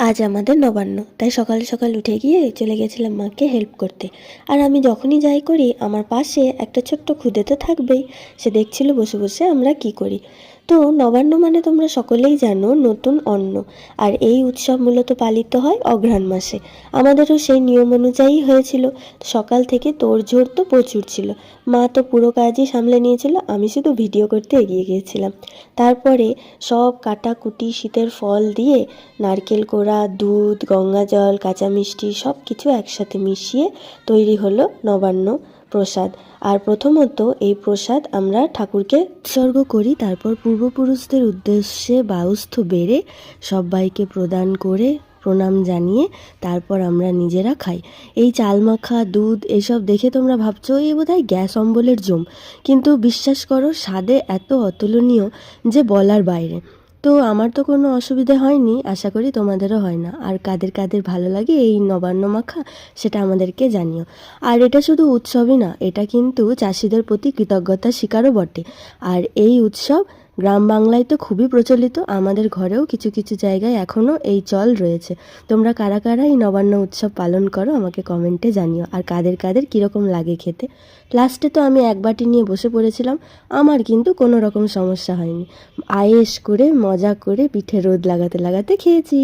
আজ আমাদের নবান্ন, তাই সকাল সকাল উঠে গিয়ে চলে গেছিলাম মাকে হেল্প করতে। আর আমি যখনই যাই করি, আমার পাশে একটা ছোট্ট খুদে তো থাকবেই। সে দেখছিল বসে বসে আমরা কি করি। তো নবান্ন মানে তোমরা সকলেই জানো নতুন অন্ন। আর এই উৎসব মূলত পালিত হয় অঘ্রাণ মাসে। আমাদেরও সেই নিয়ম অনুযায়ী হয়েছিল। সকাল থেকে তোড়জোড় তো প্রচুর ছিল। মা তো পুরো কাজই সামলে নিয়েছিল, আমি শুধু ভিডিও করতে এগিয়ে গিয়েছিলাম। তারপরে সব কাটাকুটি শীতের ফল দিয়ে, নারকেল কোড়া, দুধ, গঙ্গা জল, কাঁচা মিষ্টি সব কিছু একসাথে মিশিয়ে তৈরি হলো নবান্ন প্রসাদ। আর প্রথমত এই প্রসাদ আমরা ঠাকুরকে উৎসর্গ করি, তারপর পূর্বপুরুষদের উদ্দেশ্যে বাউস্থ বেড়ে সবাইকে প্রদান করে প্রণাম জানিয়ে তারপর আমরা নিজেরা খাই। এই চাল মাখা দুধ এসব দেখে তোমরা ভাবছো এই বোধহয় গ্যাস অম্বলের জম, কিন্তু বিশ্বাস করো স্বাদে এত অতুলনীয় যে বলার বাইরে। তো আমার তো কোনো অসুবিধে হয়নি, আশা করি তোমাদেরও হয় না। আর কাদের কাদের ভালো লাগে এই নবান্ন মাখা সেটা আমাদেরকে জানিও। আর এটা শুধু উৎসবই না, এটা কিন্তু চাষিদের প্রতি কৃতজ্ঞতার স্বীকারও বটে। আর এই উৎসব গ্রাম বাংলায় তো খুবই প্রচলিত, আমাদের ঘরেও কিছু কিছু জায়গায় এখনও এই চল রয়েছে। তোমরা কারা কারা এই নবান্ন উৎসব পালন করো আমাকে কমেন্টে জানিও, আর কাদের কাদের কীরকম লাগে খেতে। লাস্টে তো আমি এক বাটি নিয়ে বসে পড়েছিলাম, আমার কিন্তু কোনো রকম সমস্যা হয়নি। আয়েশ করে মজা করে পিঠে রোদ লাগাতে লাগাতে খেয়েছি।